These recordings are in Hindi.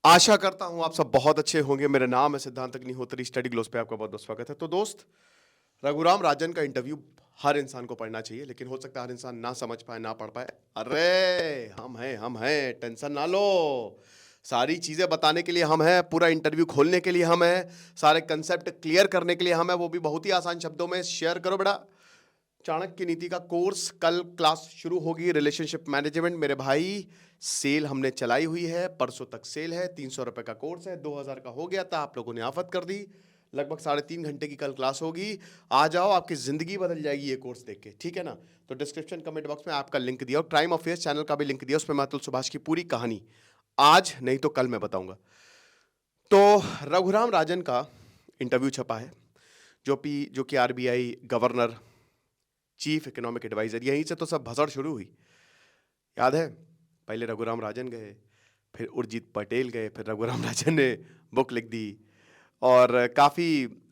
आशा करता हूं आप सब बहुत अच्छे होंगे। मेरा नाम है सिद्धांत अग्निहोत्री। स्टडी ग्लोस पे आपका बहुत बहुत स्वागत है। तो दोस्त, रघुराम राजन का इंटरव्यू हर इंसान को पढ़ना चाहिए, लेकिन हो सकता है हर इंसान ना समझ पाए, ना पढ़ पाए। अरे हम हैं, टेंशन ना लो। सारी चीजें बताने के लिए हम हैं, पूरा इंटरव्यू खोलने के लिए हम हैं, सारे कंसेप्ट क्लियर करने के लिए हम हैं, वो भी बहुत ही आसान शब्दों में। शेयर करो बेटा। चाणक्य नीति का कोर्स कल क्लास शुरू होगी, रिलेशनशिप मैनेजमेंट। मेरे भाई, सेल हमने चलाई हुई है, परसों तक सेल है। 300 रुपए का कोर्स है, 2000 का हो गया था, आप लोगों ने आफत कर दी। लगभग 3.5 घंटे की कल क्लास होगी। आ जाओ, आपकी जिंदगी बदल जाएगी ये कोर्स देख के, ठीक है ना। तो डिस्क्रिप्शन कमेंट बॉक्स में आपका लिंक दिया, और प्राइम अफेयर्स चैनल का भी लिंक दिया, उसमें अतुल सुभाष की पूरी कहानी आज नहीं तो कल मैं बताऊंगा। तो रघुराम राजन का इंटरव्यू छपा है, जो कि RBI governor, chief economic adviser, यहीं से तो सब भसड़ शुरू हुई। याद है, पहले रघुराम राजन गए, फिर उर्जित पटेल गए, फिर रघुराम राजन ने बुक लिख दी, और काफ़ी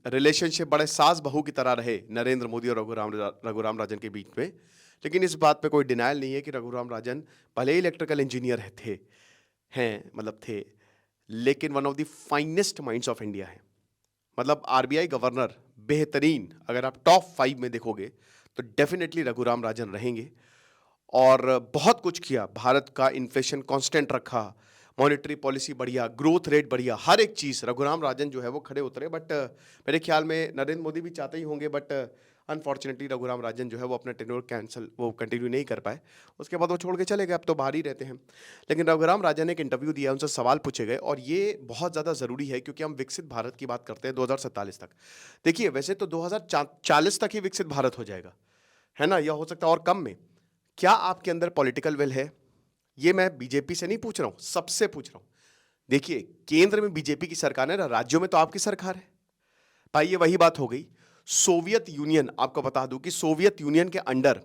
रिलेशनशिप बड़े सास बहू की तरह रहे नरेंद्र मोदी और रघुराम राजन के बीच में। लेकिन इस बात पे कोई डिनायल नहीं है कि रघुराम राजन भले ही इलेक्ट्रिकल इंजीनियर थे, लेकिन one of the finest minds of India है। मतलब आरबीआई गवर्नर बेहतरीन, अगर आप टॉप 5 में देखोगे तो डेफिनेटली रघुराम राजन रहेंगे। और बहुत कुछ किया, भारत का इन्फ्लेशन कांस्टेंट रखा, मॉनेटरी पॉलिसी बढ़िया, ग्रोथ रेट बढ़िया, हर एक चीज़ रघुराम राजन जो है वो खड़े उतरे। बट मेरे ख्याल में नरेंद्र मोदी भी चाहते ही होंगे, बट अनफॉर्चुनेटली रघुराम राजन जो है वो अपना टेन्योर कंटिन्यू नहीं कर पाए। उसके बाद वो छोड़ के चले गए, अब तो बाहर ही रहते हैं। लेकिन रघुराम राजन ने एक इंटरव्यू दिया, उनसे सवाल पूछे गए, और ये बहुत ज़्यादा ज़रूरी है क्योंकि हम विकसित भारत की बात करते हैं 2047 तक। देखिए, वैसे तो 2040 तक ही विकसित भारत हो जाएगा, है ना, या हो सकता है और कम में। क्या आपके अंदर पॉलिटिकल विल है? ये मैं बीजेपी से नहीं पूछ रहा हूं, सबसे पूछ रहा हूं। देखिए, केंद्र में बीजेपी की सरकार है ना, राज्यों में तो आपकी सरकार है भाई। ये वही बात हो गई। सोवियत यूनियन, आपको बता दूं कि सोवियत यूनियन के अंडर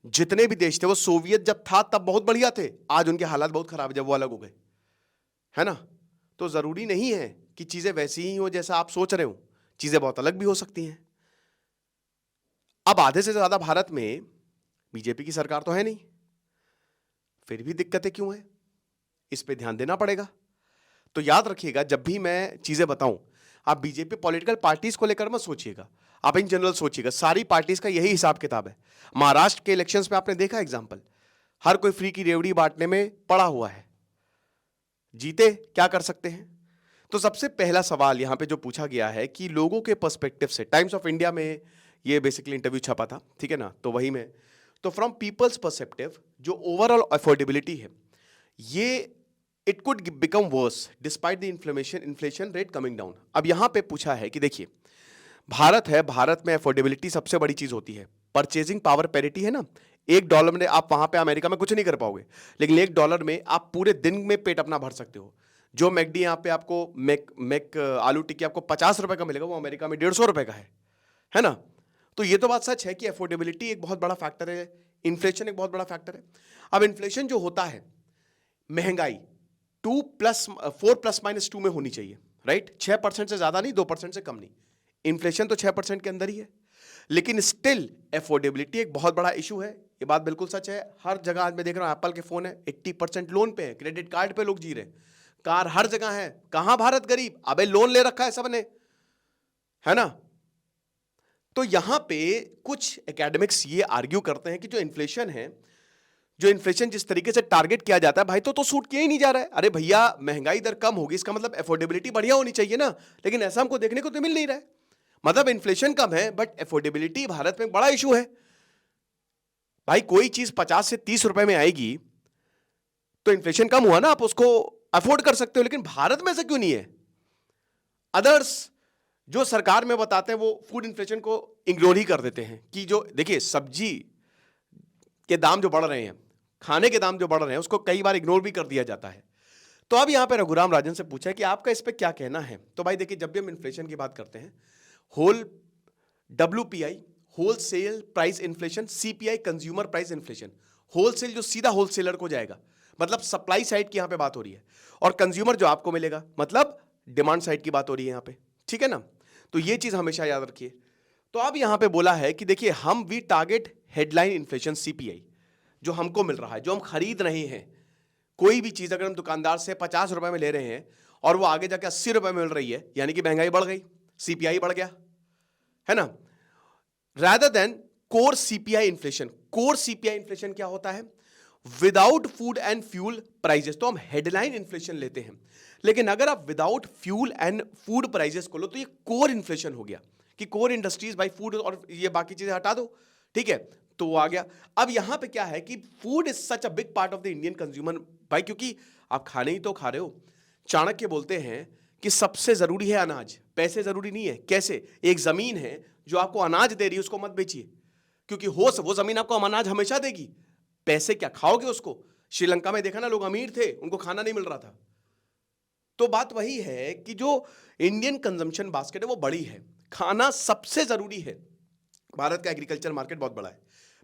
जितने भी देश थे, वो सोवियत जब था तब बहुत बढ़िया थे, आज उनके हालात बहुत खराब है जब वो अलग हो गए, है ना। तो जरूरी नहीं है कि चीजें वैसी ही हो जैसा आप सोच रहे हो, चीजें बहुत अलग भी हो सकती हैं। अब आधे से ज्यादा भारत में बीजेपी की सरकार तो है नहीं, फिर भी दिक्कतें क्यों हैं, इस पे ध्यान देना पड़ेगा। तो याद रखिएगा, जब भी मैं चीजें बताऊं, आप बीजेपी पॉलिटिकल पार्टीज को लेकर मत सोचिएगा, आप इन जनरल सोचिएगा। सारी पार्टीज का यही हिसाब किताब है। महाराष्ट्र के इलेक्शंस में आपने देखा एग्जांपल, हर कोई फ्री की रेवड़ी बांटने में पड़ा हुआ है, जीते क्या कर सकते हैं। तो सबसे पहला सवाल यहां पे जो पूछा गया है कि लोगों के पर्सपेक्टिव से, टाइम्स ऑफ इंडिया में ये बेसिकली इंटरव्यू छपा था, ठीक है ना, तो वही में, तो फ्रॉम पीपल्स पर्सपेक्टिव जो ओवरऑल अफोर्डेबिलिटी है, ये it could become verse despite the inflation rate coming down. अब यहां पे पूछा है कि देखिए, भारत है, भारत में अफोर्डेबिलिटी सबसे बड़ी चीज होती है। परचेजिंग पावर पैरिटी है ना, $1 में आप वहां पे अमेरिका में कुछ नहीं कर पाओगे, लेकिन $1 में आप पूरे दिन में पेट अपना भर सकते हो। जो मैकडी यहाँ पे आपको मैक आलू टिक्की आपको ₹50 का मिलेगा, वो अमेरिका में ₹150 का है ना। तो ये तो बात सच है कि अफोर्डेबिलिटी एक बहुत बड़ा फैक्टर है, इन्फ्लेशन एक बहुत बड़ा फैक्टर है। अब इन्फ्लेशन जो होता है, महंगाई 4 ± 2 में होनी चाहिए, राइट। 6% से ज्यादा नहीं, 2% से कम नहीं। इन्फ्लेशन तो 6% के अंदर ही है, लेकिन स्टिल अफोर्डेबिलिटी एक बहुत बड़ा इशू है। ये बात बिल्कुल सच है। हर जगह आज मैं देख रहा हूं, एप्पल के फोन है 80% लोन पे है, क्रेडिट कार्ड पे लोग जी रहे हैं, कार हर जगह है। कहां भारत गरीब? अबे लोन ले रखा है सबने, है ना। तो यहां पे कुछ एकेडमिक्स ये आर्ग्यू करते हैं कि जो इन्फ्लेशन जिस तरीके से टारगेट किया जाता है भाई, तो सूट किया ही नहीं जा रहा है। अरे भैया, महंगाई दर कम होगी, इसका मतलब अफोर्डेबिलिटी बढ़िया होनी चाहिए ना, लेकिन ऐसा हमको देखने को तो मिल नहीं रहा है। मतलब इन्फ्लेशन कम है, बट अफोर्डेबिलिटी भारत में बड़ा इशू है। भाई, कोई चीज 50 से 30 रुपए में आएगी तो इन्फ्लेशन कम हुआ ना, आप उसको अफोर्ड कर सकते हो, लेकिन भारत में ऐसा क्यों नहीं है? अदर्स जो सरकार में बताते हैं वो फूड इन्फ्लेशन को इग्नोर ही कर देते हैं कि जो देखिए, सब्जी के दाम जो बढ़ रहे हैं, खाने के दाम जो बढ़ रहे हैं, उसको कई बार इग्नोर भी कर दिया जाता है। तो अब यहां पे रघुराम राजन से पूछा है कि आपका इस पे क्या कहना है। तो भाई देखिए, जब भी हम इन्फ्लेशन की बात करते हैं, whole WPI wholesale price inflation, CPI consumer price inflation. Wholesale जो सीधा होलसेलर को जाएगा, मतलब सप्लाई साइड की यहां पे बात हो रही है, और कंज्यूमर जो आपको मिलेगा, मतलब डिमांड साइड की बात हो रही है यहां पे, ठीक है ना। तो ये चीज हमेशा याद रखिए। तो अब यहां पे बोला है कि देखिए, we target headline inflation CPI, जो हमको मिल रहा है, जो हम खरीद रहे हैं, कोई भी चीज अगर हम दुकानदार से 50 रुपए में ले रहे हैं और वो आगे जाके 80 रुपए में मिल रही है, यानी कि महंगाई बढ़ गई, सीपीआई बढ़ गया, है ना। rather than core CPI inflation. Core CPI inflation क्या होता है? Without food and fuel prices. तो हम हेडलाइन इन्फ्लेशन लेते हैं, लेकिन अगर आप without fuel and food prices को लो तो ये कोर इन्फ्लेशन हो गया कि कोर इंडस्ट्रीज भाई फूड और ये बाकी चीजें हटा दो, ठीक है, तो वो आ गया। अब यहां पे क्या है कि food is such a big part of the Indian consumer भाई, क्योंकि आप खाने ही तो खा रहे हो। चाणक्य बोलते हैं कि सबसे जरूरी है अनाज, पैसे जरूरी नहीं है। कैसे? एक जमीन है जो आपको अनाज दे रही है, उसको मत बेचिए, क्योंकि वो जमीन आपको अनाज हमेशा देगी। पैसे क्या खाओगे उसको? श्रीलंका में देखा ना, लोग अमीर थे, उनको खाना नहीं मिल रहा था। तो बात वही है कि जो इंडियन कंजम्पशन बास्केट है वो बड़ी है, खाना सबसे जरूरी है। भारत का एग्रीकल्चर मार्केट बहुत बड़ा है,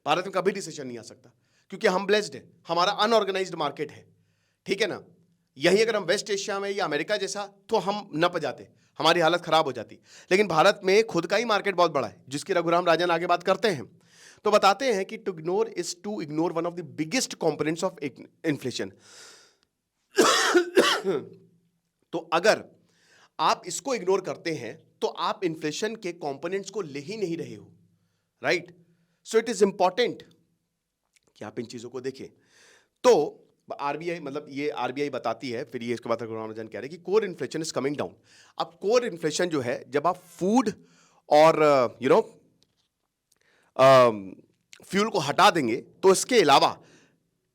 भारत में कभी डिसीजन नहीं आ सकता, क्योंकि हम ब्लेस्ड है, हमारा अनऑर्गेनाइज्ड मार्केट है, ठीक है ना। यही अगर हम वेस्ट एशिया में या अमेरिका जैसा, तो हम नप जाते, हमारी हालत खराब हो जाती। लेकिन भारत में खुद का ही मार्केट बहुत बड़ा है, जिसकी रघुराम राजन आगे बात करते हैं। तो बताते हैं कि to ignore is to ignore one of the biggest components of inflation. तो अगर आप इसको इग्नोर करते हैं तो आप इन्फ्लेशन के कंपोनेंट्स को ले ही नहीं रहे हो, right. So it is important कि आप इन चीजों को देखें। तो आरबीआई, मतलब ये आरबीआई बताती है, फिर ये इसके बाद रघुराम राजन कह रहे हैं कि core inflation is coming down. अब कोर इन्फ्लेशन जो है, जब आप फूड और फ्यूल को हटा देंगे तो इसके अलावा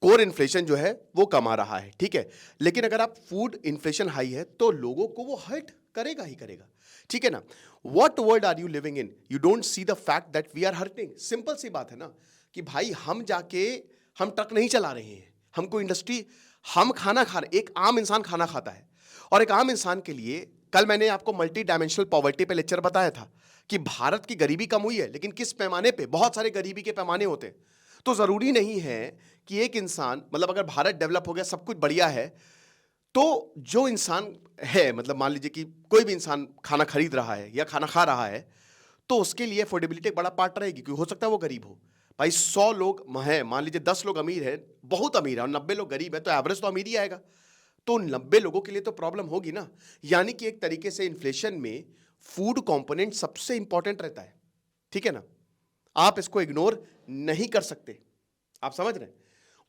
कोर इन्फ्लेशन जो है वो कम आ रहा है, ठीक है। लेकिन अगर आप फूड इन्फ्लेशन हाई है तो लोगों को वो हर्ट करेगा ही करेगा, ठीक है ना। What world are you living in, you don't see the fact that we are hurting. Simple सी बात है ना कि भाई हम ट्रक नहीं चला रहे हैं, हमको इंडस्ट्री, हम खाना खा रहे, एक आम इंसान खाना खाता है, और एक आम इंसान के लिए, कल मैंने आपको मल्टी डायमेंशनल पॉवर्टी पे लेक्चर बताया था कि भारत की गरीबी कम हुई है, लेकिन किस पैमाने पे? बहुत सारे गरीबी के पैमाने होते हैं। तो जरूरी नहीं है कि एक इंसान, मतलब अगर भारत डेवलप हो गया, सब कुछ बढ़िया है, तो जो इंसान है, मतलब मान लीजिए कि कोई भी इंसान खाना खरीद रहा है या खाना खा रहा है, तो उसके लिए अफोर्डेबिलिटी एक बड़ा पार्ट रहेगी, क्योंकि हो सकता है वो गरीब हो। भाई 100 लोग हैं, मान लीजिए 10 लोग अमीर है, बहुत अमीर है, और 90 लोग गरीब है, तो एवरेज तो अमीर ही आएगा। तो 90 लोगों के लिए तो प्रॉब्लम होगी ना। यानी कि एक तरीके से इन्फ्लेशन में फूड कंपोनेंट सबसे इंपॉर्टेंट रहता है, ठीक है ना। आप इसको इग्नोर नहीं कर सकते, आप समझ रहे हैं।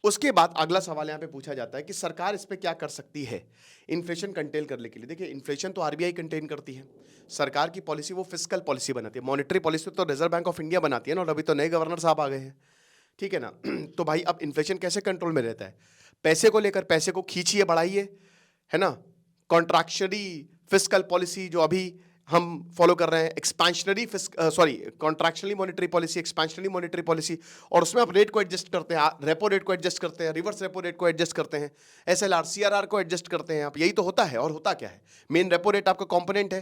उसके बाद अगला सवाल यहां पे पूछा जाता है कि सरकार इस पे क्या कर सकती है इन्फ्लेशन कंटेन करने के लिए। देखिए, इन्फ्लेशन तो आरबीआई कंटेन करती है, सरकार की पॉलिसी वो फिस्कल पॉलिसी बनाती है, मॉनेटरी पॉलिसी तो रिजर्व बैंक ऑफ इंडिया बनाती है ना, और अभी तो नए गवर्नर साहब आ गए हैं, ठीक है ना। तो भाई अब इन्फ्लेशन कैसे कंट्रोल में रहता है? पैसे को लेकर, पैसे को खींचिए, बढ़ाइए, है ना। कॉन्ट्रैक्शनरी फिस्कल पॉलिसी जो अभी हम फॉलो कर रहे हैं, expansionary contractionary monetary policy, expansionary monetary policy, और उसमें आप रेट को एडजस्ट करते हैं, रेपो रेट को एडजस्ट करते हैं, रिवर्स रेपो रेट को एडजस्ट करते हैं, एसएलआर सीआरआर को एडजस्ट करते हैं आप। यही तो होता है। और होता क्या है? मेन रेपो रेट आपका कंपोनेंट है।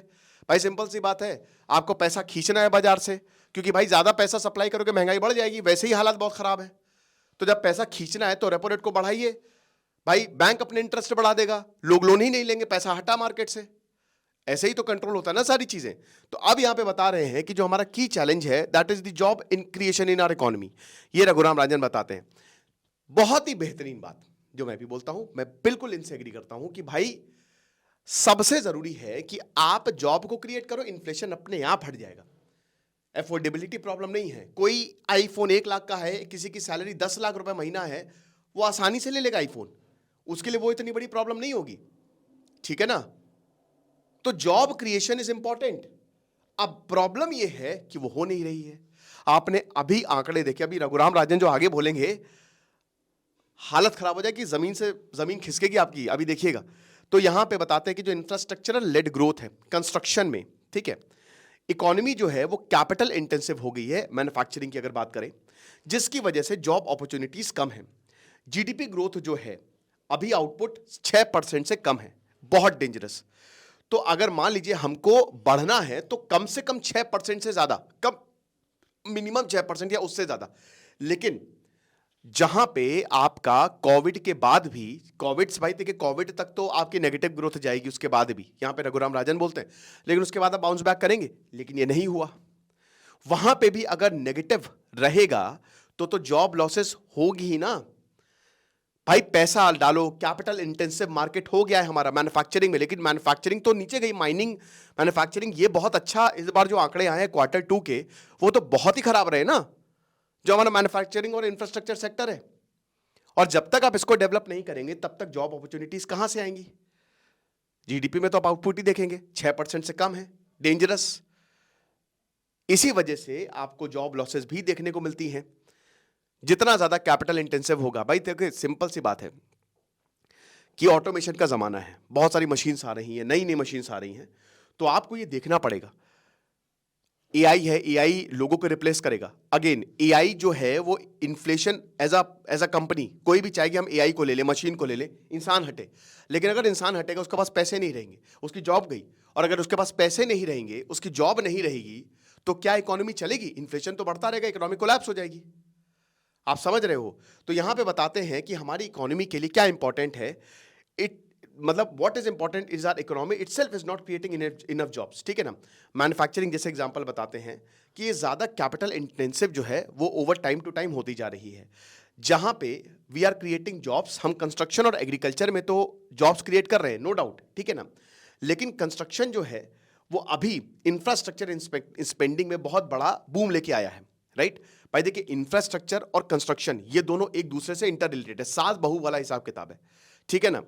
भाई सिंपल सी बात है, आपको पैसा खींचना है बाजार से, क्योंकि भाई ज्यादा पैसा सप्लाई करोगे महंगाई बढ़ जाएगी, वैसे ही हालात बहुत खराब है। तो जब पैसा खींचना है तो रेपो रेट को बढ़ाइए, भाई बैंक अपने इंटरेस्ट बढ़ा देगा, लोग लोन ही नहीं लेंगे, पैसा हटा मार्केट से। ऐसे ही तो कंट्रोल होता है ना सारी चीजें। तो अब यहां पे बता रहे हैं कि जो हमारा की चैलेंज है, that is the job in creation in our economy. ये रघुराम राजन बताते हैं। बहुत ही बेहतरीन बात जो मैं भी बोलता हूं, मैं बिल्कुल इनसे एग्री करता हूं कि भाई सबसे जरूरी है कि आप जॉब को क्रिएट करो, इन्फ्लेशन अपने आप हट जाएगा। एफोर्डेबिलिटी प्रॉब्लम नहीं है। कोई आईफोन 1 लाख का है, किसी की सैलरी 10 लाख रुपए महीना है, वो आसानी से ले लेगा आईफोन, उसके लिए वो इतनी बड़ी प्रॉब्लम नहीं होगी, ठीक है ना। तो जॉब क्रिएशन इज इंपॉर्टेंट। अब प्रॉब्लम यह है कि वो हो नहीं रही है। आपने अभी आंकड़े देखे, अभी रघुराम राजन जो आगे बोलेंगे, हालत खराब हो जाएगी, जमीन खिसकेगी आपकी। अभी देखिएगा, तो यहां पे बताते हैं कि जो इंफ्रास्ट्रक्चरल लेड ग्रोथ है कंस्ट्रक्शन में, ठीक है, इकोनॉमी जो है वो कैपिटल इंटेंसिव हो गई है, मैन्युफैक्चरिंग की अगर बात करें, जिसकी वजह से जॉब अपॉर्चुनिटीज कम है। जीडीपी ग्रोथ जो है अभी आउटपुट 6% से कम है, बहुत डेंजरस। तो अगर मान लीजिए हमको बढ़ना है तो कम से कम 6% से ज्यादा, कम मिनिमम 6% या उससे ज्यादा। लेकिन जहां पे आपका कोविड के बाद भी, कोविड से भाई देखिए, कोविड तक तो आपकी नेगेटिव ग्रोथ जाएगी, उसके बाद भी यहां पे रघुराम राजन बोलते हैं, लेकिन उसके बाद आप बाउंस बैक करेंगे, लेकिन ये नहीं हुआ। वहां पे भी अगर नेगेटिव रहेगा तो जॉब लॉसेस होगी ही ना। भाई पैसा डालो, कैपिटल इंटेंसिव मार्केट हो गया है हमारा मैन्युफैक्चरिंग में, लेकिन मैन्युफैक्चरिंग तो नीचे गई, माइनिंग, मैन्युफैक्चरिंग, ये बहुत अच्छा इस बार जो आंकड़े आए हैं Q2 के, वो तो बहुत ही खराब रहे ना, जो हमारा मैन्युफैक्चरिंग और इंफ्रास्ट्रक्चर सेक्टर है। और जब तक आप इसको डेवलप नहीं करेंगे तब तक जॉब अपॉर्चुनिटीज कहां से आएंगी? जीडीपी में तो आप आउटपुट ही देखेंगे 6% से कम है, डेंजरस। इसी वजह से आपको जॉब लॉसेस भी देखने को मिलती हैं जितना ज्यादा कैपिटल इंटेंसिव होगा। भाई देखिए, सिंपल सी बात है कि ऑटोमेशन का जमाना है, बहुत सारी मशीन्स आ रही हैं, नई नई मशीन्स आ रही हैं, तो आपको ये देखना पड़ेगा। एआई है, एआई लोगों को रिप्लेस करेगा। अगेन एआई जो है वो इन्फ्लेशन एज अ कंपनी, कोई भी चाहे कि हम एआई को ले ले, मशीन को ले ले, इंसान हटे, लेकिन अगर इंसान हटेगा उसके पास पैसे नहीं रहेंगे, उसकी जॉब गई। और अगर उसके पास पैसे नहीं रहेंगे, उसकी जॉब नहीं रहेगी, तो क्या इकोनॉमी चलेगी? इन्फ्लेशन तो बढ़ता रहेगा, इकोनॉमी कोलैप्स हो जाएगी। आप समझ रहे हो? तो यहां पे बताते हैं कि हमारी इकोनॉमी के लिए क्या इंपॉर्टेंट है। इट मतलब what is important is our economy itself is not creating enough jobs, ठीक है ना। मैन्युफैक्चरिंग जैसे एग्जांपल बताते हैं कि ये ज्यादा कैपिटल इंटेंसिव जो है वो ओवर टाइम टू टाइम होती जा रही है, जहां पे वी आर क्रिएटिंग जॉब्स। हम कंस्ट्रक्शन और एग्रीकल्चर में तो जॉब्स क्रिएट कर रहे हैं, नो डाउट, ठीक है ना, लेकिन कंस्ट्रक्शन जो है वो अभी इंफ्रास्ट्रक्चर स्पेंडिंग में बहुत बड़ा बूम लेके आया है, राइट। भाई देखिए, इंफ्रास्ट्रक्चर और कंस्ट्रक्शन ये दोनों एक दूसरे से इंटर रिलेटेड है, सास बहू वाला हिसाब किताब है, ठीक है ना।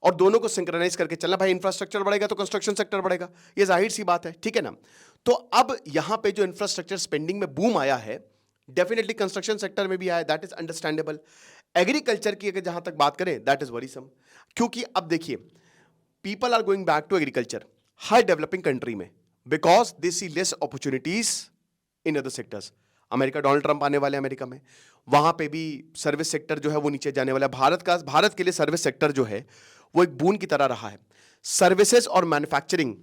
और दोनों को सिंक्रोनाइज करके चलना। भाई इंफ्रास्ट्रक्चर बढ़ेगा तो कंस्ट्रक्शन सेक्टर बढ़ेगा, ये जाहिर सी बात है, ठीक है ना। तो अब यहां पे जो इंफ्रास्ट्रक्चर स्पेंडिंग में बूम आया है, डेफिनेटली कंस्ट्रक्शन सेक्टर में भी आया, दैट इज अंडरस्टैंडेबल। एग्रीकल्चर की अगर जहां तक बात करें, दैट इज वरीसम, क्योंकि अब देखिए people are going back to agriculture हर डेवलपिंग कंट्री में, because they see less opportunities in other sectors. America, Donald Trump आने वाले अमेरिका में, वहां पे भी सर्विस सेक्टर जो है वो नीचे जाने वाला है। भारत के लिए सर्विस सेक्टर जो है वो एक बून की तरह रहा है। सर्विसेज और मैन्युफैक्चरिंग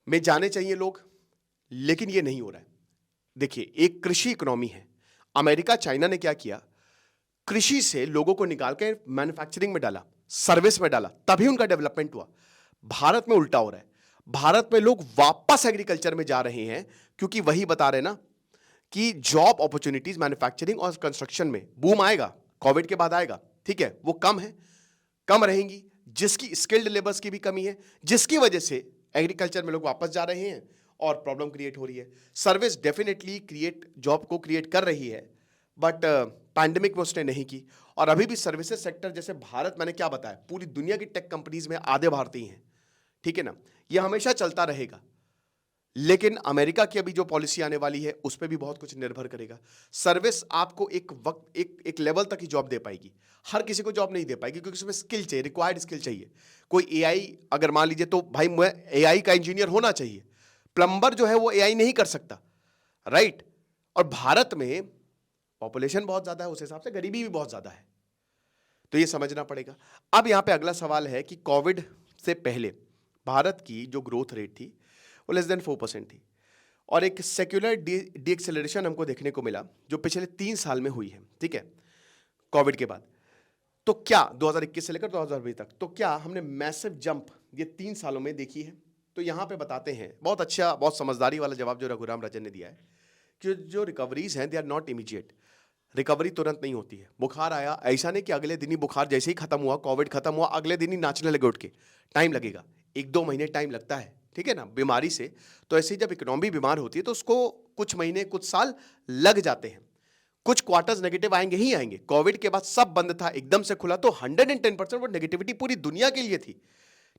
में जाने चाहिए लोग, लेकिन ये नहीं हो रहा है। देखिए, एक कृषि इकोनॉमी है, अमेरिका चाइना ने क्या किया, कृषि से लोगों को निकाल के मैन्युफैक्चरिंग में डाला, सर्विस में डाला, तभी उनका डेवलपमेंट हुआ। भारत में उल्टा हो रहा है, भारत में लोग वापस एग्रीकल्चर में जा रहे हैं, क्योंकि वही बता रहे ना कि जॉब अपॉर्चुनिटीज मैन्युफैक्चरिंग और कंस्ट्रक्शन में बूम आएगा, कोविड के बाद आएगा, ठीक है, वो कम है, कम रहेंगी, जिसकी स्किल्ड लेबर्स की भी कमी है, जिसकी वजह से एग्रीकल्चर में लोग वापस जा रहे हैं और प्रॉब्लम क्रिएट हो रही है। सर्विस डेफिनेटली क्रिएट जॉब को क्रिएट कर रही है, बट पैंडेमिक में उसने नहीं की। और अभी भी सर्विसेज सेक्टर, जैसे भारत, मैंने क्या बताया, पूरी दुनिया की टेक कंपनीज में आधे भारतीय हैं, ठीक है ना, ये हमेशा चलता रहेगा। लेकिन अमेरिका की अभी जो पॉलिसी आने वाली है उस पर भी बहुत कुछ निर्भर करेगा। सर्विस आपको एक वक्त एक लेवल तक ही जॉब दे पाएगी, हर किसी को जॉब नहीं दे पाएगी, क्योंकि उसमें स्किल चाहिए, रिक्वायर्ड स्किल चाहिए। कोई एआई अगर मान लीजिए, तो भाई मैं एआई का इंजीनियर होना चाहिए, प्लम्बर जो है वो एआई नहीं कर सकता, राइट। और भारत में पॉपुलेशन बहुत ज्यादा है, उस हिसाब से गरीबी भी बहुत ज्यादा है, तो ये समझना पड़ेगा। अब यहां पे अगला सवाल है कि कोविड से पहले भारत की जो ग्रोथ रेट थी वो लेस देन 4% थी, और एक सेक्युलर डी एक्सेलरेशन हमको देखने को मिला जो पिछले 3 साल में हुई है, ठीक है, कोविड के बाद। तो क्या 2021 से लेकर 2020 तक, तो क्या हमने मैसिव जंप ये 3 सालों में देखी है? तो यहां पे बताते हैं, बहुत अच्छा, बहुत समझदारी वाला जवाब जो रघुराम राजन ने दिया है कि जो रिकवरीज हैं they are not immediate. Recovery तुरंत नहीं होती है। बुखार आया, ऐसा नहीं कि अगले दिन ही बुखार जैसे ही खत्म हुआ, कोविड खत्म हुआ, अगले दिन ही नाचने लगे उठ के, टाइम लगेगा, 1-2 महीने टाइम लगता है, ठीक है ना, बीमारी से। तो ऐसे ही जब इकोनॉमी बीमार होती है तो उसको कुछ महीने, कुछ साल लग जाते हैं, कुछ क्वार्टर्स नेगेटिव आएंगे ही आएंगे। कोविड के बाद सब बंद था, एकदम से खुला तो 110% वो नेगेटिविटी पूरी दुनिया के लिए थी,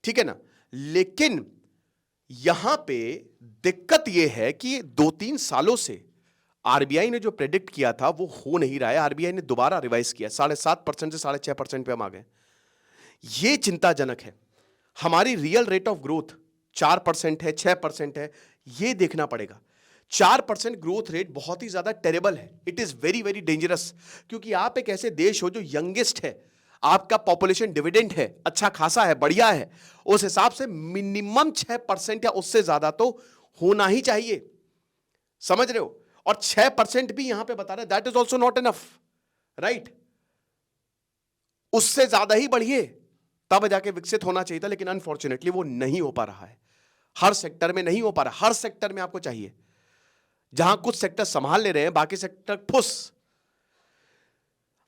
ठीक है ना। लेकिन यहां पे दिक्कत यह है कि 2-3 सालों से आरबीआई ने जो प्रेडिक्ट किया था वो हो नहीं रहा है। आरबीआई ने दोबारा रिवाइज किया, 7.5% से 6.5% पे हम आ गए। ये चिंताजनक है। हमारी रियल रेट ऑफ ग्रोथ 4% है, 6% है, ये देखना पड़ेगा। 4% ग्रोथ रेट बहुत ही ज्यादा टेरेबल है, it is very very dangerous, क्योंकि आप एक ऐसे देश हो जो यंगेस्ट है, आपका पॉपुलेशन डिविडेंड है, अच्छा खासा है, बढ़िया है, उस हिसाब से मिनिमम 6% या उससे ज्यादा तो होना ही चाहिए, समझ रहे हो। और 6% भी यहां पे बता रहे, that is also not enough, right. उससे ज्यादा ही बढ़िए, तब जाके विकसित होना चाहिए था, लेकिन अनफॉर्चुनेटली वो नहीं हो पा रहा है। हर सेक्टर में नहीं हो पा रहा, हर सेक्टर में आपको चाहिए। जहां कुछ सेक्टर संभाल ले रहे हैं, बाकी सेक्टर फुस।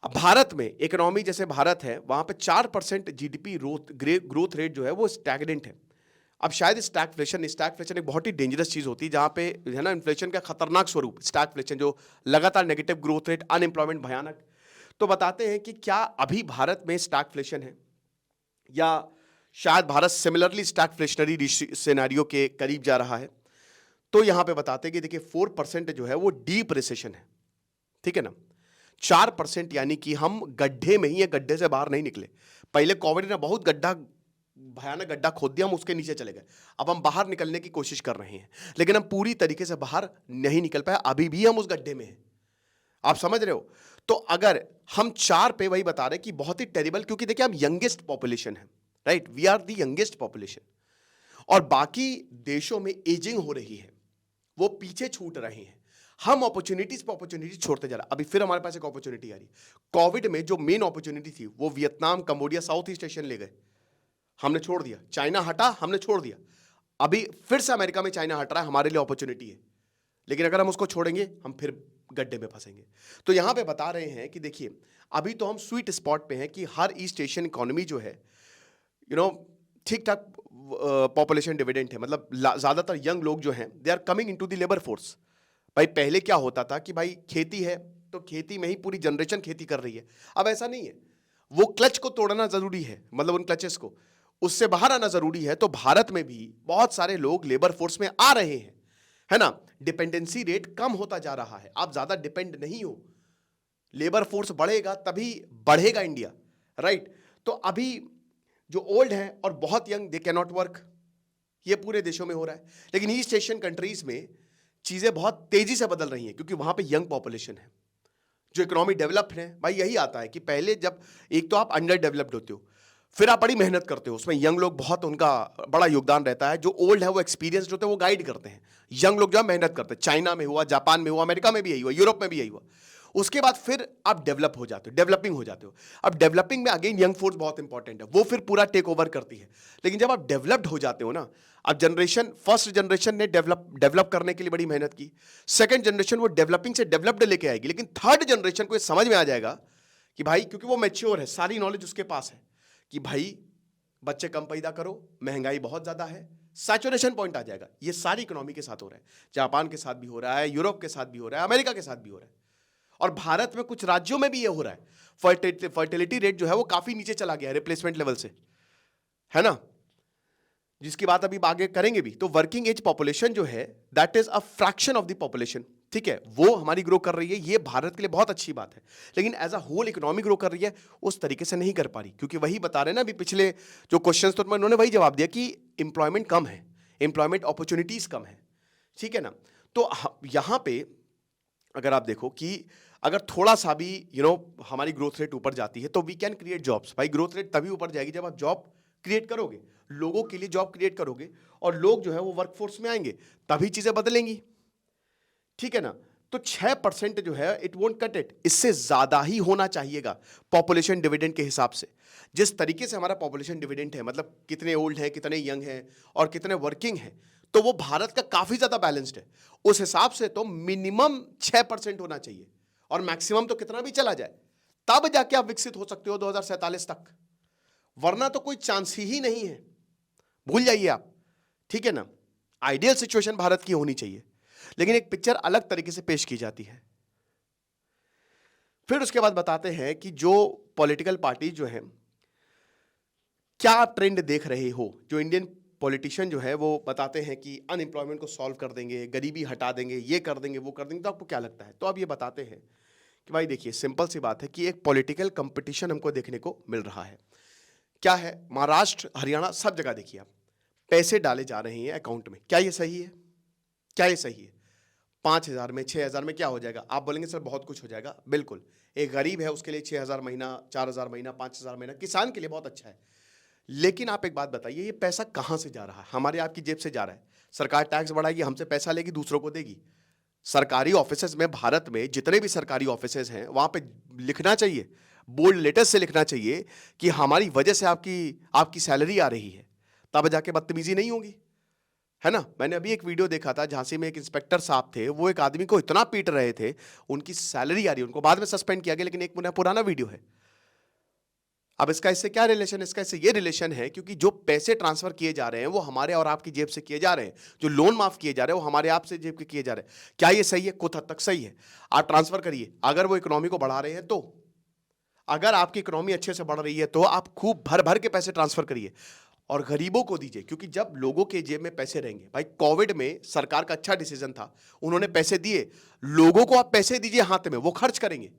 अब भारत में इकोनॉमी जैसे भारत है, वहां पे 4% जीडीपी ग्रोथ रेट जो है वो स्टैग्नेंट है। अब शायद स्टैगफ्लेशन एक बहुत ही डेंजरस चीज होती है, जहां पे है ना इन्फ्लेशन का खतरनाक स्वरूप स्टैगफ्लेशन, जो लगातार नेगेटिव ग्रोथ रेट, अनएम्प्लॉयमेंट भयानक। तो बताते हैं कि क्या अभी भारत में स्टैगफ्लेशन है, या शायद भारत सिमिलरली स्टैगफ्लेशनरी सिनेरियो के करीब जा रहा है। तो यहां पे बताते हैं कि देखिए 4% जो है वो डीप रिसेशन है, ठीक है ना। 4% यानी कि हम गड्ढे में ही है, गड्ढे से बाहर नहीं निकले। पहले कोविड ने बहुत भयानक गड्ढा खोद दिया, हम उसके नीचे चले गए। अब हम बाहर निकलने की कोशिश कर रहे हैं, लेकिन हम पूरी तरीके से बाहर नहीं निकल पाए, अभी भी हम उस गड्ढे में हैं। आप समझ रहे हो। तो अगर हम 4 पे वही बता रहे हैं कि बहुत ही टेरिबल, क्योंकि देखिए हम यंगेस्ट पॉपुलेशन है, right, we are the youngest population, और बाकी देशों में एजिंग हो रही है, वो पीछे छूट रहे हैं। हम अपॉर्चुनिटीज पे अपॉर्चुनिटीज छोड़ते जा रहे हैं। अभी फिर हमारे पास एक अपॉर्चुनिटी आ रही। कोविड में जो मेन अपॉर्चुनिटी थी वो Vietnam, Cambodia, south east Asian ले गए, हमने छोड़ दिया। चाइना हटा, हमने छोड़ दिया। अभी फिर से अमेरिका में चाइना हट रहा है, हमारे लिए अपॉर्चुनिटी है, लेकिन अगर हम उसको छोड़ेंगे हम फिर गड्ढे में फंसेंगे। तो यहां पे बता रहे हैं कि देखिए अभी तो हम स्वीट स्पॉट पे हैं कि हर ईस्ट एशियन इकोनॉमी जो है ठीक ठाक पॉपुलेशन डिविडेंड है, मतलब ज्यादातर यंग लोग जो हैं they are coming into the labour force. भाई पहले क्या होता था कि भाई खेती है तो खेती में ही पूरी जनरेशन खेती कर रही है, अब ऐसा नहीं है। वो क्लच को तोड़ना जरूरी है, मतलब उन क्लचेस को, उससे बाहर आना जरूरी है। तो भारत में भी बहुत सारे लोग लेबर फोर्स में आ रहे हैं, है ना। डिपेंडेंसी रेट कम होता जा रहा है, आप ज्यादा डिपेंड नहीं हो। लेबर फोर्स बढ़ेगा तभी बढ़ेगा इंडिया, राइट। तो अभी जो ओल्ड है और बहुत young, they can not work, ये पूरे देशों में हो रहा है। लेकिन ईस्ट एशियन कंट्रीज में चीजें बहुत तेजी से बदल रही हैं, क्योंकि वहां पे यंग पॉपुलेशन है, जो इकोनॉमी डेवलप है। भाई यही आता है कि पहले जब एक तो आप अंडर डेवलप्ड होते हो, फिर आप बड़ी मेहनत करते हो, उसमें यंग लोग बहुत, उनका बड़ा योगदान रहता है। जो ओल्ड है वो एक्सपीरियंस्ड होते हैं, वो गाइड करते हैं, यंग लोग जो है मेहनत करते हैं। चाइना में हुआ, जापान में हुआ, अमेरिका में भी यही हुआ, यूरोप में भी यही हुआ। उसके बाद फिर आप डेवलप हो जाते हो, डेवलपिंग हो जाते हो। अब डेवलपिंग में अगेन यंग फोर्स बहुत इंपॉर्टेंट है, वो फिर पूरा टेक ओवर करती है। लेकिन जब आप डेवलप्ड हो जाते हो ना, अब फर्स्ट जनरेशन ने डेवलप करने के लिए बड़ी मेहनत की, सेकंड जनरेशन वो डेवलपिंग से डेवलप्ड लेके आएगी, लेकिन थर्ड जनरेशन को ये समझ में आ जाएगा कि भाई, क्योंकि वो मैच्योर है, सारी नॉलेज उसके पास है कि भाई बच्चे कम पैदा करो, महंगाई बहुत ज्यादा है, सैचुरेशन पॉइंट आ जाएगा। ये सारी इकोनॉमी के साथ हो रहा है, जापान के साथ भी हो रहा है, यूरोप के साथ भी हो रहा है, अमेरिका के साथ भी हो रहा है, और भारत में कुछ राज्यों में भी ये हो रहा है। फर्टिलिटी रेट जो है वो काफी नीचे चला गया है रिप्लेसमेंट लेवल से, है ना, जिसकी बात अभी आगे करेंगे भी। तो वर्किंग एज पॉपुलेशन जो है that is a fraction of the population, ठीक है, वो हमारी ग्रो कर रही है, ये भारत के लिए बहुत अच्छी बात है। लेकिन as a whole economy grow कर रही है, उस तरीके से नहीं कर पा रही, क्योंकि वही बता रहे हैं ना अभी पिछले जो क्वेश्चंस तो उन्होंने वही जवाब दिया कि इंप्लॉयमेंट कम है, इंप्लॉयमेंट अपॉर्चुनिटीज कम है, ठीक है ना। तो यहां पे अगर आप देखो कि अगर थोड़ा सा भी हमारी ग्रोथ रेट ऊपर जाती है तो वी कैन क्रिएट जॉब्स। भाई ग्रोथ रेट तभी ऊपर जाएगी जब आप जॉब क्रिएट करोगे, लोगों के लिए जॉब क्रिएट करोगे, और लोग जो है वो वर्कफोर्स में आएंगे, तभी चीजें बदलेंगी, ठीक है ना। तो 6% जो है इट वोंट कट इट, इससे ज्यादा ही होना चाहिएगा पॉपुलेशन डिविडेंड के हिसाब से। जिस तरीके से हमारा पॉपुलेशन डिविडेंड है, मतलब कितने ओल्ड हैं, कितने यंग हैं और कितने वर्किंग हैं, तो वो भारत का काफी ज्यादा बैलेंस्ड है। उस हिसाब से तो मिनिमम 6% होना चाहिए, और मैक्सिमम तो कितना भी चला जाए, तब जाके आप विकसित हो सकते हो 2047 तक, वरना तो कोई चांस ही नहीं है, भूल जाइए आप, ठीक है ना। आइडियल सिचुएशन भारत की होनी चाहिए, लेकिन एक पिक्चर अलग तरीके से पेश की जाती है। फिर उसके बाद बताते हैं कि जो पॉलिटिकल पार्टी जो है, क्या आप ट्रेंड देख रहे हो। जो इंडियन पॉलिटिशियन जो है वो बताते हैं कि अनएम्प्लॉयमेंट को सॉल्व कर देंगे, गरीबी हटा देंगे, ये कर देंगे, वो कर देंगे, तो आपको क्या लगता है। तो अब ये बताते हैं कि भाई देखिए सिंपल सी बात है कि एक पॉलिटिकल कंपटीशन हमको देखने को मिल रहा है। क्या है, महाराष्ट्र, हरियाणा, सब जगह देखिए आप, पैसे डाले जा रहे हैं अकाउंट में। क्या ये सही है? क्या ये सही है? 5,000 में, 6,000 में क्या हो जाएगा? आप बोलेंगे सर बहुत कुछ हो जाएगा, बिल्कुल। एक गरीब है उसके लिए 6,000 महीना, 4,000 महीना, 5,000 महीना, किसान के लिए बहुत अच्छा है। लेकिन आप एक बात बताइए, ये पैसा कहां से जा रहा है? हमारे आपकी जेब से जा रहा है। सरकार टैक्स बढ़ाएगी, हमसे पैसा लेगी, दूसरों को देगी। सरकारी ऑफिसेज में, भारत में जितने भी सरकारी ऑफिसेज हैं, वहां पे लिखना चाहिए, बोल्ड लेटर्स से लिखना चाहिए कि हमारी वजह से आपकी सैलरी आ रही है, तब जाके बदतमीजी नहीं होगी। है ना? मैंने अभी एक वीडियो देखा था झांसी में एक इंस्पेक्टर साहब थे, वो एक आदमी को इतना पीट रहे थे, उनकी सैलरी आ रही है, उनको बाद में सस्पेंड किया गया, लेकिन एक पुराना वीडियो है। अब इसका इससे क्या रिलेशन? इसका इससे ये रिलेशन है क्योंकि जो पैसे ट्रांसफर किए जा रहे हैं वो हमारे और आपकी जेब से किए जा रहे हैं, जो लोन माफ किए जा रहे हैं वो हमारे आप से जेब के किए जा रहे हैं। क्या ये सही है? कुछ हद तक सही है। आप ट्रांसफर करिए, अगर वो इकोनॉमी को बढ़ा रहे हैं तो, अगर आपकी इकोनॉमी अच्छे से बढ़ रही है तो आप खूब भर भर के पैसे ट्रांसफर करिए और गरीबों को दीजिए, क्योंकि जब लोगों के जेब में पैसे रहेंगे, भाई कोविड में सरकार का अच्छा डिसीजन था, उन्होंने पैसे दिए, लोगों को आप पैसे दीजिए हाथ में, वो खर्च करेंगे,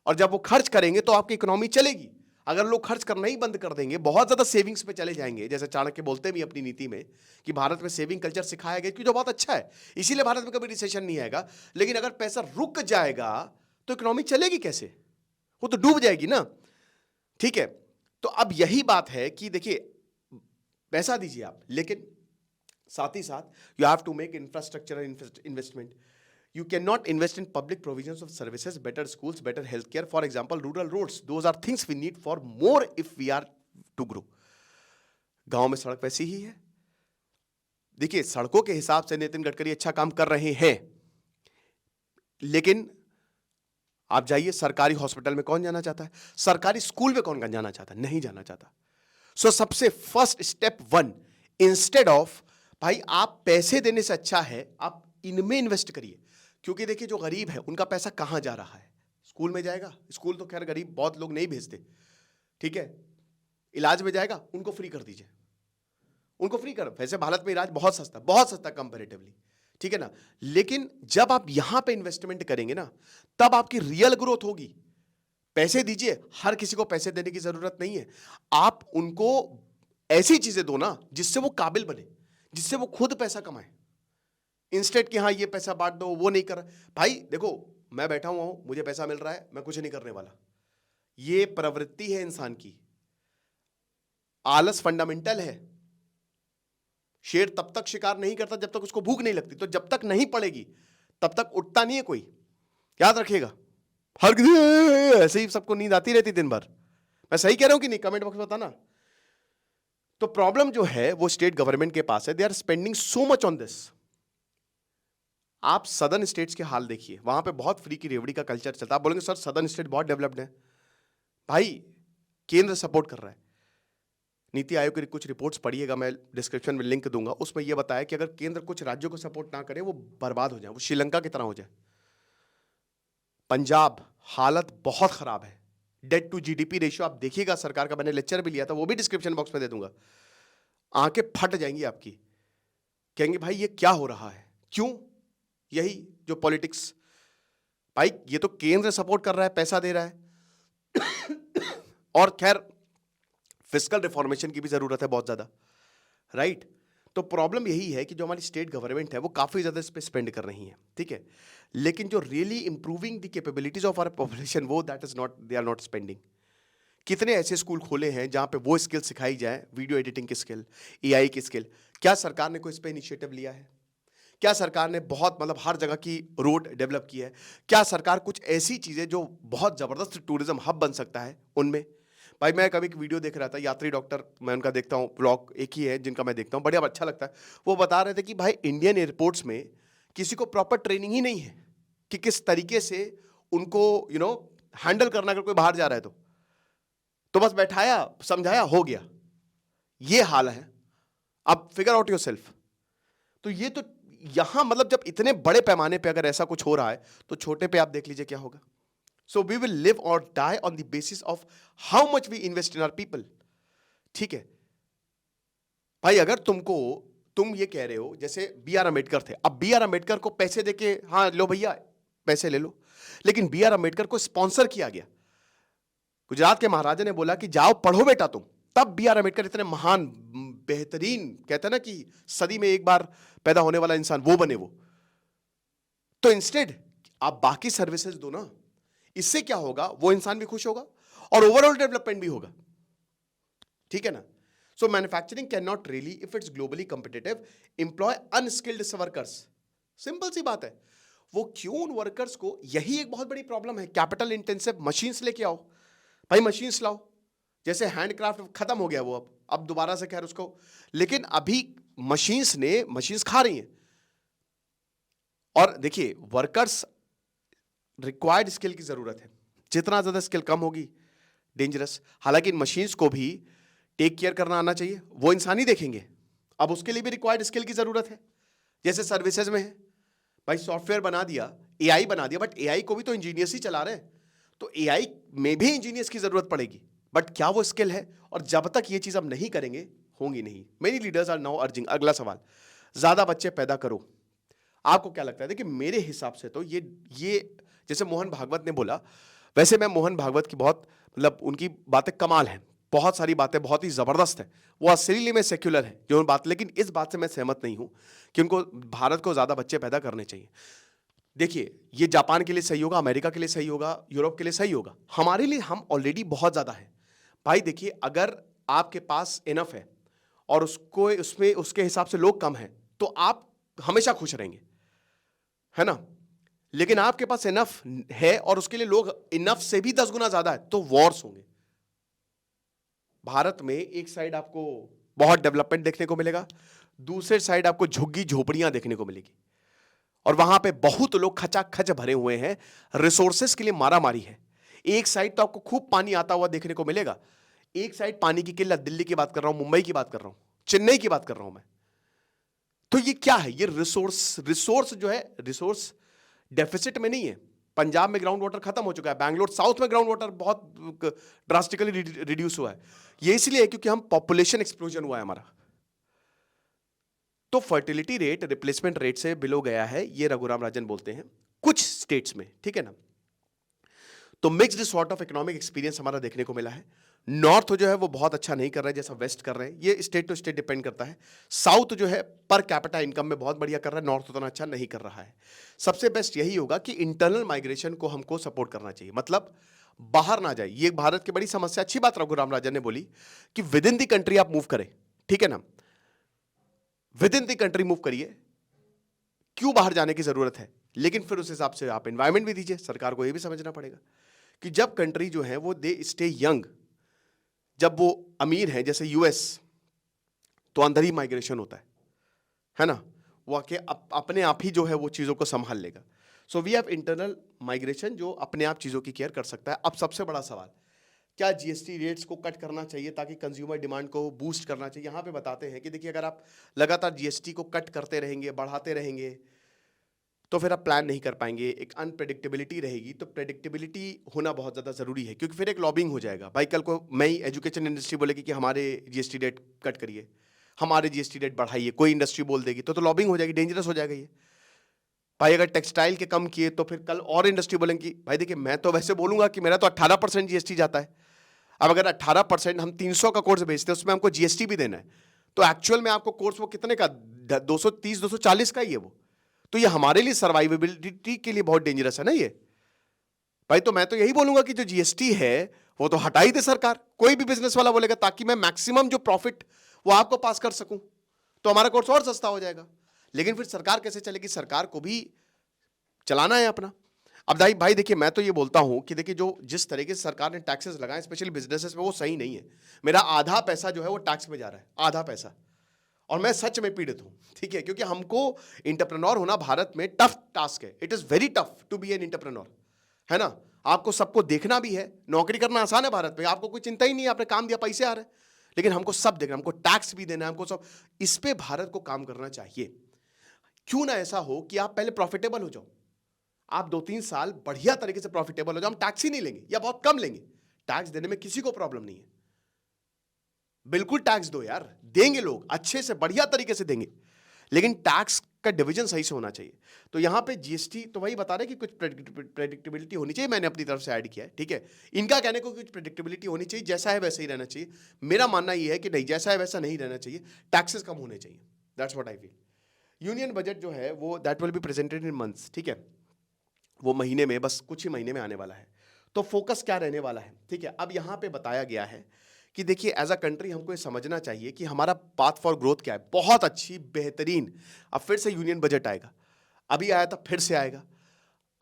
और जब वो खर्च करेंगे तो आपकी इकोनॉमी चलेगी। अगर लोग खर्च करना ही बंद कर देंगे, बहुत ज्यादा सेविंग्स पे चले जाएंगे, जैसे चाणक्य बोलते भी अपनी नीति में कि भारत में सेविंग कल्चर सिखाया गया, कि जो बहुत अच्छा है, इसीलिए भारत में कभी रिसेशन नहीं आएगा। लेकिन अगर पैसा रुक जाएगा तो इकोनॉमी चलेगी कैसे? वो तो डूब जाएगी ना। ठीक है, तो अब यही बात है कि देखिए, पैसा दीजिए आप, लेकिन साथ ही साथ you have to make infrastructure investment. You cannot invest in public provisions of services, better schools, better healthcare. For example, rural roads. Those are things we need for more if we are to grow. गांव में सड़क वैसी ही है. देखिए, सड़कों के हिसाब से नितिन गडकरी अच्छा काम कर रहे हैं, लेकिन आप जाइए सरकारी हॉस्पिटल में, कौन जाना चाहता है? सरकारी स्कूल में कौन जाना चाहता है? नहीं जाना चाहता. सो सबसे first step one, instead of भाई आप पैसे देने से अच्छा है आप इनमें इन्वेस्ट करिए. क्योंकि देखिए, जो गरीब है उनका पैसा कहां जा रहा है? स्कूल में जाएगा. स्कूल तो खैर गरीब बहुत लोग नहीं भेजते, ठीक है. इलाज में जाएगा, उनको फ्री कर दीजिए, उनको फ्री कर. वैसे भारत में इलाज बहुत सस्ता कंपैरेटिवली, ठीक है ना. लेकिन जब आप यहां पे इन्वेस्टमेंट करेंगे ना, तब आपकी रियल ग्रोथ होगी. पैसे दीजिए, हर किसी को पैसे देने की जरूरत नहीं है. आप उनको ऐसी चीजें दो ना जिससे वो काबिल बने, जिससे वो खुद पैसा कमाए, इंस्टेड कि हाँ ये पैसा बांट दो, वो नहीं कर. भाई देखो, मैं बैठा हुआ हूं, मुझे पैसा मिल रहा है, मैं कुछ नहीं करने वाला. ये प्रवृत्ति है इंसान की. आलस फंडामेंटल है. शेर तब तक शिकार नहीं करता जब तक उसको भूख नहीं लगती. तो जब तक नहीं पड़ेगी तब तक उठता नहीं है कोई. याद रखिएगा. हर किसी ऐसे ही सबको नींद आती रहती दिन भर. मैं सही कह रहा हूं कि नहीं? कमेंट बॉक्स में बताना. तो प्रॉब्लम जो है वो स्टेट गवर्नमेंट के पास है. They are spending so much on this. आप सदर्न स्टेट्स के हाल देखिए, वहां पे बहुत फ्री की रेवड़ी का कल्चर चलता है. आप बोलेंगे सर सदर्न स्टेट बहुत डेवलप्ड है. भाई केंद्र सपोर्ट कर रहा है. नीति आयोग की कुछ रिपोर्ट्स पढ़िएगा, मैं डिस्क्रिप्शन में लिंक दूंगा. उसमें यह बताया कि अगर केंद्र कुछ राज्यों को सपोर्ट ना करे, वो बर्बाद हो जाए, वो श्रीलंका की तरह हो जाए. पंजाब हालत बहुत खराब है. डेट टू जीडीपी रेशियो आप देखिएगा सरकार का, मैंने लेक्चर भी लिया था, वो भी डिस्क्रिप्शन बॉक्स में दे दूंगा. आंखें फट जाएंगी आपकी. कहेंगे भाई ये क्या हो रहा है? क्यों? यही जो पॉलिटिक्स. भाई ये तो केंद्र सपोर्ट कर रहा है, पैसा दे रहा है और खैर फिस्कल रिफॉर्मेशन की भी जरूरत है बहुत ज्यादा, राइट. तो प्रॉब्लम यही है कि जो हमारी स्टेट गवर्नमेंट है वो काफी ज्यादा इस पे स्पेंड कर रही है, ठीक है. लेकिन जो really improving the capabilities of our population, वो that is not, they are not spending. कितने ऐसे स्कूल खोले हैं जहां पे वो स्किल सिखाई जाए, वीडियो एडिटिंग की स्किल, एआई की स्किल. क्या सरकार ने कोई इस पे इनिशिएटिव लिया है? क्या सरकार ने बहुत मतलब हर जगह की रोड डेवलप की है? क्या सरकार कुछ ऐसी चीजें जो बहुत जबरदस्त टूरिज्म हब बन सकता है उनमें? भाई मैं कभी एक वीडियो देख रहा था, यात्री डॉक्टर, मैं उनका देखता हूँ ब्लॉग, एक ही है जिनका मैं देखता हूँ, बढ़िया अच्छा लगता है. वो बता रहे थे कि भाई इंडियन एयरपोर्ट्स में किसी को प्रॉपर ट्रेनिंग ही नहीं है कि किस तरीके से उनको हैंडल करना, अगर कोई बाहर जा रहा है तो बस बैठाया, समझाया, हो गया. ये हाल है. अब फिगर आउट योरसेल्फ. तो ये तो यहां मतलब जब इतने बड़े पैमाने पे अगर ऐसा कुछ हो रहा है, तो छोटे पे आप देख लीजिए क्या होगा. सो वी विल लिव और die on the basis of how much we invest in our people, ठीक है. भाई अगर तुम ये कह रहे हो, जैसे बी आर अम्बेडकर थे, अब बी आर अम्बेडकर को पैसे देके हाँ लो भैया पैसे ले लो, लेकिन बी आर अम्बेडकर को स्पॉन्सर किया गया. गुजरात के महाराजा ने बोला कि जाओ पढ़ो बेटा तुम. तब बी आर अम्बेडकर इतने महान, बेहतरीन, कहते हैं ना कि सदी में एक बार पैदा होने वाला इंसान, वो बने वो. तो इंस्टेड आप बाकी सर्विसेज दो ना. इससे क्या होगा? वो इंसान भी खुश होगा और ओवरऑल डेवलपमेंट भी होगा, ठीक है ना. So manufacturing cannot really, if it's globally competitive, employ unskilled workers. Simple सी बात है. वो क्यों उन वर्कर्स को, यही एक बहुत बड़ी प्रॉब्लम है. कैपिटल इंटेंसिव मशीन्स लेके आओ भाई, मशीन्स लाओ. जैसे हैंडक्राफ्ट खत्म हो गया वो, अब दोबारा से खैर उसको, लेकिन अभी मशीन्स खा रही हैं। और देखिए, वर्कर्स रिक्वायर्ड स्किल की जरूरत है, जितना ज्यादा स्किल कम होगी डेंजरस। हालांकि इन मशीन्स को भी टेक केयर करना आना चाहिए, वो इंसान ही देखेंगे। अब उसके लिए भी रिक्वायर्ड स्किल की जरूरत है, जैसे सर्विसेज में है। भाई सॉफ्टवेयर बना दिया, एआई बना दिया, बट एआई को भी तो इंजीनियर्स ही चला रहे हैं, तो एआई में भी इंजीनियर्स की जरूरत पड़ेगी। बट क्या वो स्किल है? और जब तक ये चीज हम नहीं करेंगे, होंगी नहीं। Many leaders are now urging, अगला सवाल, ज्यादा बच्चे पैदा करो। आपको क्या लगता है? देखिए मेरे हिसाब से तो ये जैसे मोहन भागवत ने बोला, वैसे मैं मोहन भागवत की बहुत मतलब उनकी बातें कमाल हैं, बहुत सारी बातें बहुत ही जबरदस्त है, वो असली में सेक्युलर है जो बात। लेकिन इस बात से मैं सहमत नहीं हूं कि उनको भारत को ज्यादा बच्चे पैदा करने चाहिए। देखिए, ये जापान के लिए सही होगा, अमेरिका के लिए सही होगा, यूरोप के लिए सही होगा, हमारे लिए हम ऑलरेडी बहुत ज्यादा है। भाई देखिए, अगर आपके पास इनफ है और उसको उसमें उसके हिसाब से लोग कम हैं, तो आप हमेशा खुश रहेंगे, है ना। लेकिन आपके पास इनफ है और उसके लिए लोग इनफ से भी 10 गुना ज्यादा है, तो वॉर्स होंगे। भारत में एक साइड आपको बहुत डेवलपमेंट देखने को मिलेगा, दूसरे साइड आपको झुग्गी झोपड़ियां देखने को मिलेगी, और वहां पे बहुत लोग खचाखच भरे हुए हैं, रिसोर्सेस के लिए मारामारी है। एक साइड तो आपको खूब पानी आता हुआ देखने को मिलेगा, एक साइड पानी की किल्लत। दिल्ली की बात कर रहा हूं, मुंबई की बात कर रहा हूं, चेन्नई की बात कर रहा हूं मैं। तो ये क्या है? ये रिसोर्स जो है, रिसोर्स डेफिसिट में नहीं है। पंजाब में ग्राउंड वाटर खत्म हो चुका है, बैंगलोर साउथ में ग्राउंड वाटर बहुत ड्रास्टिकली रिड्यूस हुआ है। ये इसलिए क्योंकि हम पॉपुलेशन एक्सप्लोजन हुआ है हमारा, तो फर्टिलिटी रेट रिप्लेसमेंट रेट से बिलो गया है, ये रघुराम राजन बोलते हैं कुछ स्टेट्स में, ठीक है ना। तो mixed sort of economic experience हमारा देखने को मिला है। नॉर्थ जो है वो बहुत अच्छा नहीं कर रहा है जैसा वेस्ट कर रहे हैं, ये स्टेट टू स्टेट डिपेंड करता है। साउथ जो है पर कैपिटा इनकम में बहुत बढ़िया कर रहा है, नॉर्थ उतना अच्छा नहीं कर रहा है। सबसे बेस्ट यही होगा कि इंटरनल माइग्रेशन को हमको सपोर्ट करना चाहिए, मतलब बाहर ना जाए। ये भारत की बड़ी समस्या, अच्छी बात रघुराम राजन ने बोली कि विद इन द कंट्री आप मूव करें, ठीक है ना, with in the country move करिए, क्यों बाहर जाने की जरूरत है। लेकिन फिर उस हिसाब से आप एनवायरमेंट भी दीजिए। सरकार को यह भी समझना पड़ेगा कि जब कंट्री जो है वो दे स्टे यंग, जब वो अमीर है जैसे यूएस, तो अंदर ही माइग्रेशन होता है ना, वो आके अपने आप ही जो है वो चीजों को संभाल लेगा। So we have internal migration जो अपने आप चीजों की केयर कर सकता है। अब सबसे बड़ा सवाल, क्या जीएसटी रेट्स को कट करना चाहिए ताकि कंज्यूमर डिमांड को बूस्ट करना चाहिए? यहां पे बताते हैं कि देखिए, अगर आप लगातार जीएसटी को कट करते रहेंगे, बढ़ाते रहेंगे, तो फिर आप प्लान नहीं कर पाएंगे, एक अनप्रेडिक्टेबिलिटी रहेगी। तो प्रेडिक्टेबिलिटी होना बहुत ज़्यादा ज़रूरी है, क्योंकि फिर एक लॉबिंग हो जाएगा। भाई कल को मैं ही एजुकेशन इंडस्ट्री बोलेगी कि हमारे जीएसटी रेट कट करिए, हमारे जीएसटी रेट बढ़ाइए, कोई इंडस्ट्री बोल देगी, तो लॉबिंग हो जाएगी, डेंजरस हो जाएगा ये। भाई अगर टेक्सटाइल के कम किए, तो फिर कल और इंडस्ट्री बोलेंगी, भाई देखिए मैं तो वैसे बोलूंगा कि मेरा तो 18% जीएसटी जाता है। अब अगर 18% हम 300 का कोर्स बेचते हैं, उसमें हमको जीएसटी भी देना है, तो एक्चुअल में आपको कोर्स वो कितने का, 230 240 का ही है वो। तो ये हमारे लिए सर्वाइवेबिलिटी के लिए बहुत डेंजरस है ना ये। भाई तो मैं तो यही बोलूंगा कि जो जीएसटी है वो तो हटा ही दे सरकार, कोई भी बिजनेस वाला बोलेगा, ताकि मैं मैक्सिमम जो प्रॉफिट वो आपको पास कर सकूं, तो हमारा कोर्स और सस्ता हो जाएगा। लेकिन फिर सरकार कैसे चलेगी? सरकार को भी चलाना है अपना। अब भाई देखिए, मैं तो ये बोलता हूं कि देखिए, जो जिस तरीके से सरकार ने टैक्सेस लगाए स्पेशली बिजनेसेस में, वो सही नहीं है। मेरा आधा पैसा जो है वो टैक्स में जा रहा है, आधा पैसा, और मैं सच में पीड़ित हूं, ठीक है। क्योंकि हमको इंटरप्रेन्योर होना भारत में टफ टास्क है, it is very tough to be an entrepreneur, है ना। आपको सबको देखना भी है, नौकरी करना आसान है भारत में, आपको कोई चिंता ही नहीं है, आपने काम दिया, पैसे आ रहे हैं। लेकिन हमको सब देखना, हमको टैक्स भी देना है, हमको सब, इस पे भारत को काम करना चाहिए। क्यों ना ऐसा हो कि आप पहले प्रॉफिटेबल हो जाओ, आप 2-3 साल बढ़िया तरीके से प्रॉफिटेबल हो जाओ, हम टैक्स ही नहीं लेंगे या बहुत कम लेंगे। टैक्स देने में किसी को प्रॉब्लम नहीं है, बिल्कुल टैक्स दो यार, देंगे लोग, अच्छे से बढ़िया तरीके से देंगे, लेकिन टैक्स का डिवीजन सही से होना चाहिए। तो यहां पे जीएसटी तो वही बता रहे कि कुछ प्रेडिक्टेबिलिटी होनी चाहिए, मैंने अपनी तरफ से ऐड किया है, ठीक है। इनका कहने को कुछ प्रेडिक्टेबिलिटी होनी चाहिए, जैसा है वैसा ही रहना चाहिए। मेरा मानना यह है कि नहीं, जैसा है वैसा नहीं रहना चाहिए, टैक्सेस कम होने चाहिए, that's what I feel. Union budget जो है वो that will be presented in months, ठीक है, वो महीने में, बस कुछ ही महीने में आने वाला है। तो फोकस क्या रहने वाला है, ठीक है। अब यहां पे बताया गया है कि देखिए, एज अ कंट्री हमको ये समझना चाहिए कि हमारा पाथ फॉर ग्रोथ क्या है। बहुत अच्छी, बेहतरीन, अब फिर से यूनियन बजट आएगा, अभी आया था, फिर से आएगा।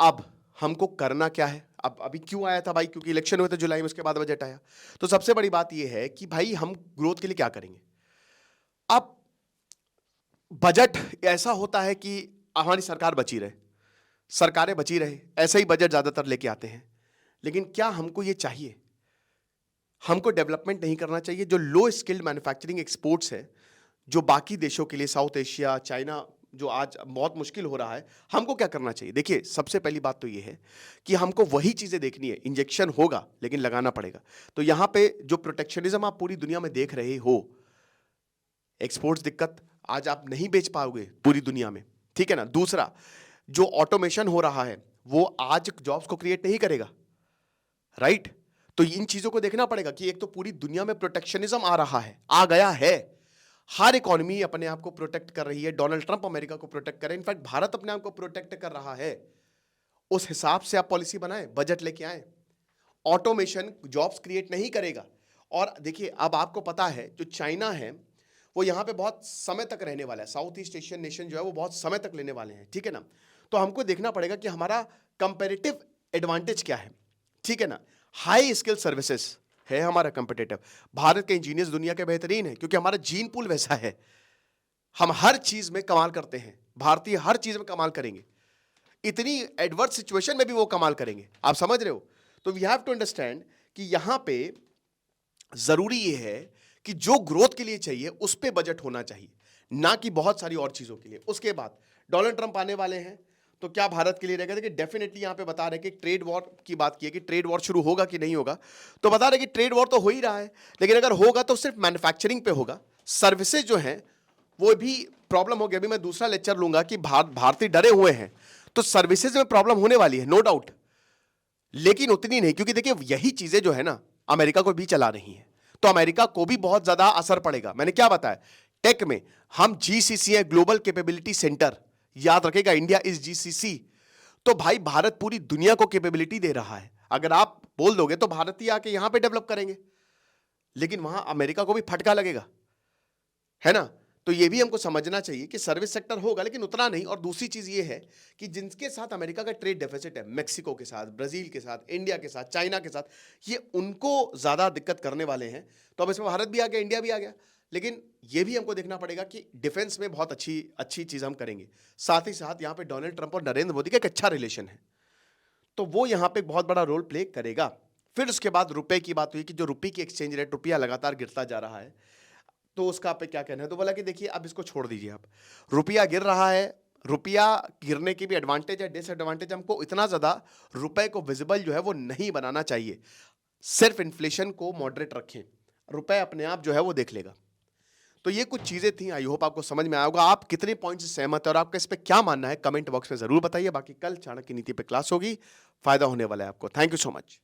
अब हमको करना क्या है? अब अभी क्यों आया था भाई? क्योंकि इलेक्शन हुए थे जुलाई में, उसके बाद बजट आया। तो सबसे बड़ी बात यह है कि भाई हम ग्रोथ के लिए क्या करेंगे। अब बजट ऐसा होता है कि हमारी सरकार बची रहे, सरकारें बची रहे, ऐसा ही बजट ज्यादातर लेके आते हैं। लेकिन क्या हमको ये चाहिए? हमको डेवलपमेंट नहीं करना चाहिए। जो लो स्किल्ड मैन्युफैक्चरिंग एक्सपोर्ट्स है, जो बाकी देशों के लिए, साउथ एशिया, चाइना, जो आज बहुत मुश्किल हो रहा है, हमको क्या करना चाहिए? देखिए, सबसे पहली बात तो ये है कि हमको वही चीजें देखनी है। इंजेक्शन होगा लेकिन लगाना पड़ेगा। तो यहां पे जो प्रोटेक्शनिज्म आप पूरी दुनिया में देख रहे हो, एक्सपोर्ट्स दिक्कत, आज आप नहीं बेच पाओगे पूरी दुनिया में, ठीक है ना। दूसरा, जो ऑटोमेशन हो रहा है वो आज जॉब्स को क्रिएट नहीं करेगा, राइट। तो इन चीजों को देखना पड़ेगा कि एक तो पूरी दुनिया में प्रोटेक्शनिज्म आ रहा है, आ गया है। हर इकोनॉमी अपने आप को प्रोटेक्ट कर रही है। डोनाल्ड ट्रंप अमेरिका को प्रोटेक्ट कर रहे हैं, इनफैक्ट भारत अपने आप को प्रोटेक्ट कर रहा है। उस हिसाब से आप पॉलिसी बनाएं, बजट लेके आए। ऑटोमेशन जॉब्स क्रिएट नहीं करेगा। और देखिए, अब आपको पता है जो चाइना है वो यहां पे बहुत समय तक रहने वाला है। साउथ ईस्ट एशियन नेशन जो है वो बहुत समय तक लेने वाले हैं, ठीक है ना। तो हमको देखना पड़ेगा कि हमारा कंपेरेटिव एडवांटेज क्या है, ठीक है ना। हाई स्किल सर्विसेज है हमारा कंपेटेटिव। भारत के इंजीनियर्स दुनिया के बेहतरीन है क्योंकि हमारा जीन पूल वैसा है। हम हर चीज में कमाल करते हैं, भारतीय हर चीज में कमाल करेंगे। इतनी एडवर्स सिचुएशन में भी वो कमाल करेंगे, आप समझ रहे हो। तो वी हैव टू अंडरस्टैंड कि यहां पे जरूरी ये है कि जो ग्रोथ के लिए चाहिए उस पे बजट होना चाहिए, ना कि बहुत सारी और चीजों के लिए। उसके बाद डोनाल्ड ट्रंप आने वाले हैं, तो क्या भारत के लिए रहेगा? देखिए, डेफिनेटली यहां पे बता रहे कि ट्रेड वॉर की बात की है कि ट्रेड वॉर शुरू होगा कि नहीं होगा। तो बता रहे कि ट्रेड वॉर तो हो ही रहा है, लेकिन अगर होगा तो सिर्फ मैन्युफैक्चरिंग पे होगा। सर्विसेज जो हैं वो भी प्रॉब्लम हो गया। अभी मैं दूसरा लेक्चर लूंगा कि भारतीय डरे हुए हैं, तो सर्विसेज में प्रॉब्लम होने वाली है, नो डाउट, लेकिन उतनी नहीं। क्योंकि देखिए, यही चीजें जो है ना अमेरिका को भी चला रही हैं, तो अमेरिका को भी बहुत ज्यादा असर पड़ेगा। मैंने क्या बताया, टेक में हम जीसीसी है, ग्लोबल कैपेबिलिटी सेंटर, याद रखेगा, इंडिया इज जीसीसी। तो भाई, भारत पूरी दुनिया को कैपेबिलिटी दे रहा है। अगर आप बोल दोगे तो भारतीय आके यहां पे डेवलप करेंगे, लेकिन वहां अमेरिका को भी फटका लगेगा, है ना। तो ये भी हमको समझना चाहिए कि सर्विस सेक्टर होगा लेकिन उतना नहीं। और दूसरी चीज ये है कि जिनके साथ अमेरिका का ट्रेड डेफिसिट है, मेक्सिको के साथ, ब्राजील के साथ, इंडिया के साथ, चाइना के साथ, ये उनको ज्यादा दिक्कत करने वाले हैं। तो अब इसमें भारत भी आ गया, इंडिया भी आ गया। लेकिन ये भी हमको देखना पड़ेगा कि डिफेंस में बहुत अच्छी अच्छी चीज हम करेंगे। साथ ही साथ यहाँ पे डोनाल्ड ट्रंप और नरेंद्र मोदी का एक अच्छा रिलेशन है, तो वो यहाँ पे बहुत बड़ा रोल प्ले करेगा। फिर उसके बाद रुपए की बात हुई कि जो रुपये की एक्सचेंज रेट, रुपया लगातार गिरता जा रहा है, तो उसका आप पे क्या कहना है? तो बोला कि देखिए, अब इसको छोड़ दीजिए, आप रुपया गिर रहा है, रुपया गिरने की भी एडवांटेज है, डिसएडवांटेज। हमको इतना ज्यादा रुपए को विजिबल जो है वो नहीं बनाना चाहिए। सिर्फ इन्फ्लेशन को मॉडरेट रखें, रुपए अपने आप जो है वो देख लेगा। तो ये कुछ चीजें थी, आई होप आपको समझ में आया होगा। आप कितने पॉइंट से सहमत है और आपका इस पे क्या मानना है, कमेंट बॉक्स में जरूर बताइए। बाकी कल चाणक्य नीति पे क्लास होगी, फायदा होने वाला है आपको। Thank you so much.